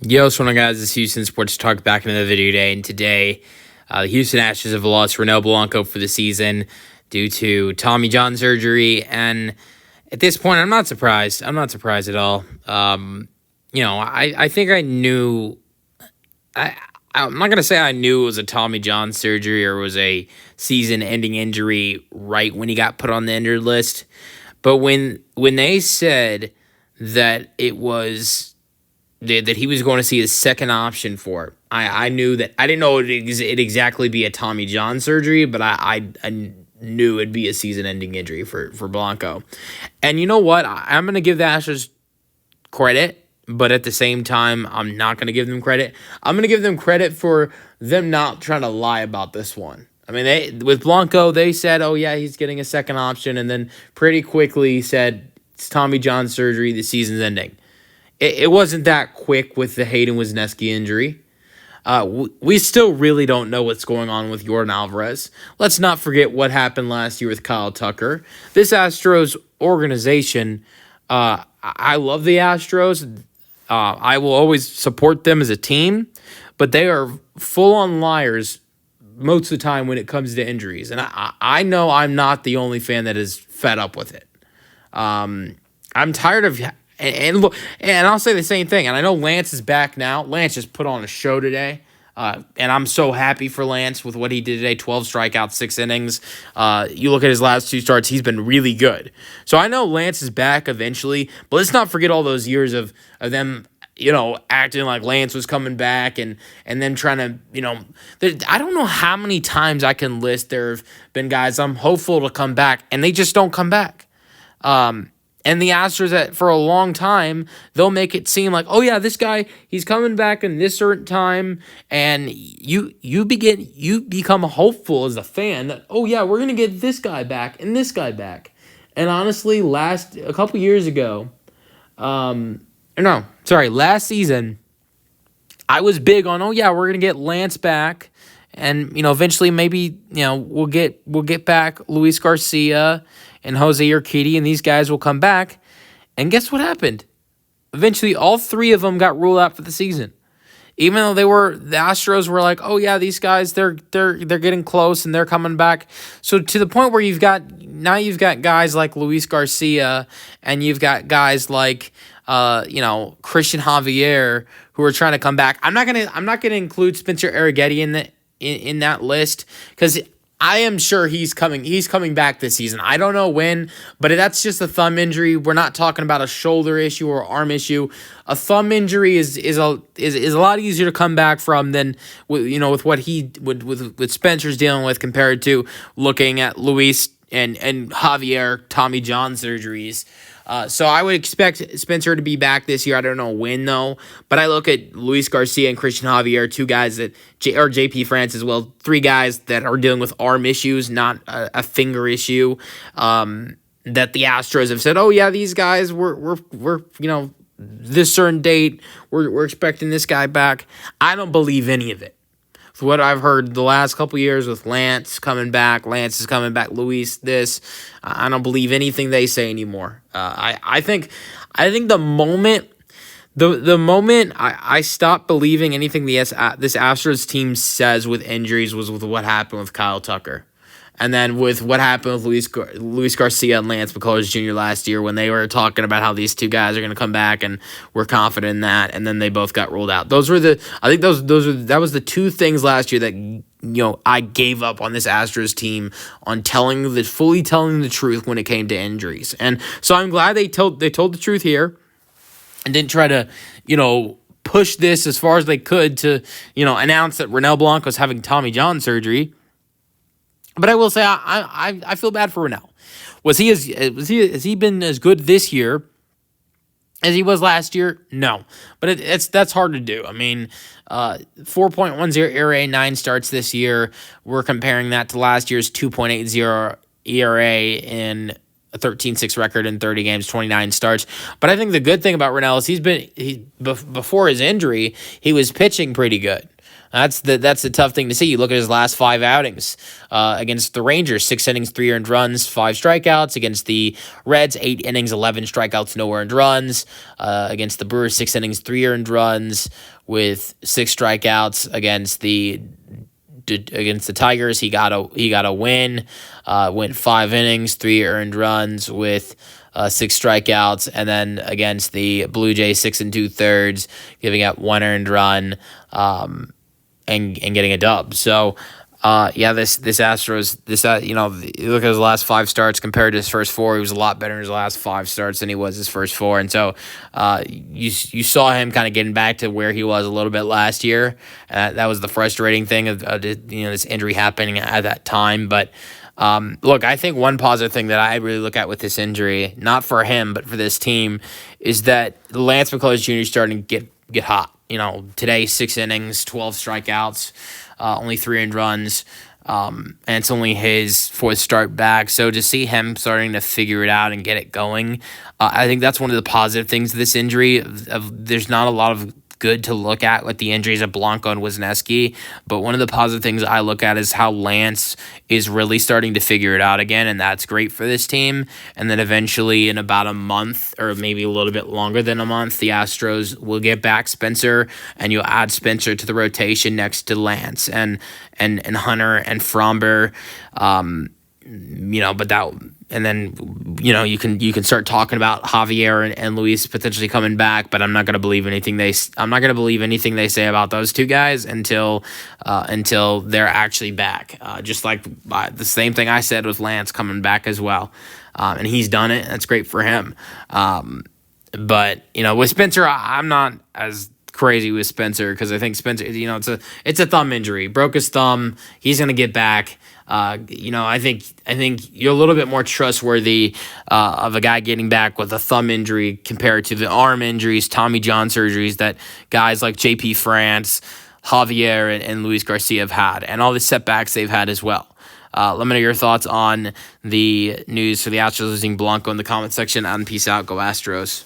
Yo, what's going on, guys? This is Houston Sports Talk back in another video today. And today, the Houston Astros have lost Ronel Blanco for the season due to Tommy John surgery. And at this point, I'm not surprised. I'm not surprised at all. I think I knew. I'm not going to say I knew it was a Tommy John surgery or was a season-ending injury right when he got put on the injured list. But when they said that it was that he was going to see his second option for it, I knew that. I didn't know it'd exactly be a Tommy John surgery, but I knew it'd be a season-ending injury for Blanco. And you know what? I'm going to give the Astros credit, but at the same time, I'm not going to give them credit. I'm going to give them credit for them not trying to lie about this one. I mean, with Blanco, they said, oh, yeah, he's getting a second option, and then pretty quickly said, it's Tommy John surgery, the season's ending. It wasn't that quick with the Hayden Wesneski injury. We still really don't know what's going on with Yordan Alvarez. Let's not forget what happened last year with Kyle Tucker. This Astros organization, I love the Astros. I will always support them as a team, but they are full-on liars most of the time when it comes to injuries. And I know I'm not the only fan that is fed up with it. I'm tired of... And I'll say the same thing. And I know Lance is back now. Lance just put on a show today. And I'm so happy for Lance with what he did today. 12 strikeouts, 6 innings. You look at his last 2 starts, he's been really good. So I know Lance is back eventually. But let's not forget all those years of them, acting like Lance was coming back and then trying to, I don't know how many times I can list there have been guys I'm hopeful to come back, and they just don't come back. And the Astros, for a long time, they'll make it seem like, oh yeah, this guy, he's coming back in this certain time, and you become hopeful as a fan that, oh yeah, we're gonna get this guy back and this guy back. And honestly, a couple years ago, last season, I was big on, oh yeah, we're gonna get Lance back, and eventually maybe we'll get back Luis Garcia and Jose Urquidy, and these guys will come back. And guess what happened? Eventually, all 3 of them got ruled out for the season. Even though the Astros were like, oh yeah, these guys, they're getting close and they're coming back. So to the point where you've got guys like Luis Garcia, and you've got guys like Christian Javier who are trying to come back. I'm not gonna include Spencer Arrighetti in that list, because I am sure he's coming back this season. I don't know when, but that's just a thumb injury. We're not talking about a shoulder issue or arm issue. A thumb injury is a lot easier to come back from than with what with Spencer's dealing with, compared to looking at Luis and Javier Tommy John surgeries. So I would expect Spencer to be back this year. I don't know when, though. But I look at Luis Garcia and Christian Javier, 2 guys or JP France as well, 3 guys that are dealing with arm issues, not a finger issue. That the Astros have said, oh yeah, these guys we're this certain date we're expecting this guy back. I don't believe any of it. For what I've heard the last couple years with Lance is coming back, Luis this, I don't believe anything they say anymore. I think the moment I stopped believing anything this Astros team says with injuries was with what happened with Kyle Tucker. And then with what happened with Luis Garcia and Lance McCullers Jr. last year, when they were talking about how these 2 guys are going to come back, and we're confident in that, and then they both got ruled out. That was the 2 things last year that I gave up on this Astros team, on fully telling the truth when it came to injuries. And so I'm glad they told the truth here, and didn't try to push this as far as they could to announce that Ronel Blanco is having Tommy John surgery. But I will say I feel bad for Ronel. Has he been as good this year as he was last year? No, but that's hard to do. I mean, 4.10 ERA, 9 starts this year. We're comparing that to last year's 2.80 ERA in a 13-6 record in 30 games, 29 starts. But I think the good thing about Ronel is before his injury, he was pitching pretty good. That's the tough thing to see. You look at his last 5 outings against the Rangers: 6 innings, 3 earned runs, 5 strikeouts. Against the Reds, 8 innings, 11 strikeouts, no earned runs. Against the Brewers, 6 innings, 3 earned runs with 6 strikeouts. Against the Tigers, he got a win. Went 5 innings, 3 earned runs with 6 strikeouts, and then against the Blue Jays, 6 2/3, giving up 1 earned run, and getting a dub. So, this Astros, you look at his last 5 starts compared to his first 4. He was a lot better in his last 5 starts than he was his first 4, and so you saw him kind of getting back to where he was a little bit last year. That was the frustrating thing of this injury happening at that time, but. Look, I think one positive thing that I really look at with this injury, not for him, but for this team, is that Lance McCullers Jr. is starting to get hot. Today, 6 innings, 12 strikeouts, only 3 earned runs, and it's only his 4th start back. So to see him starting to figure it out and get it going, I think that's one of the positive things of this injury. There's not a lot of good to look at with the injuries of Blanco and Wisniewski, but one of the positive things I look at is how Lance is really starting to figure it out again, and that's great for this team. And then eventually, in about a month, or maybe a little bit longer than a month, the Astros will get back Spencer, and you'll add Spencer to the rotation next to Lance and Hunter and Fromber. But that, and then you can start talking about Javier and Luis potentially coming back, but I'm not going to believe anything they say about those 2 guys until they're actually back. Just like the same thing I said with Lance coming back as well, and he's done it. That's great for him. But with Spencer, I'm not as crazy with Spencer because I think Spencer, it's a thumb injury, broke his thumb. He's going to get back. I think you're a little bit more trustworthy of a guy getting back with a thumb injury compared to the arm injuries, Tommy John surgeries that guys like J.P. France, Javier, and Luis Garcia have had, and all the setbacks they've had as well. Let me know your thoughts on the news for the Astros losing Blanco in the comment section, and peace out. Go Astros.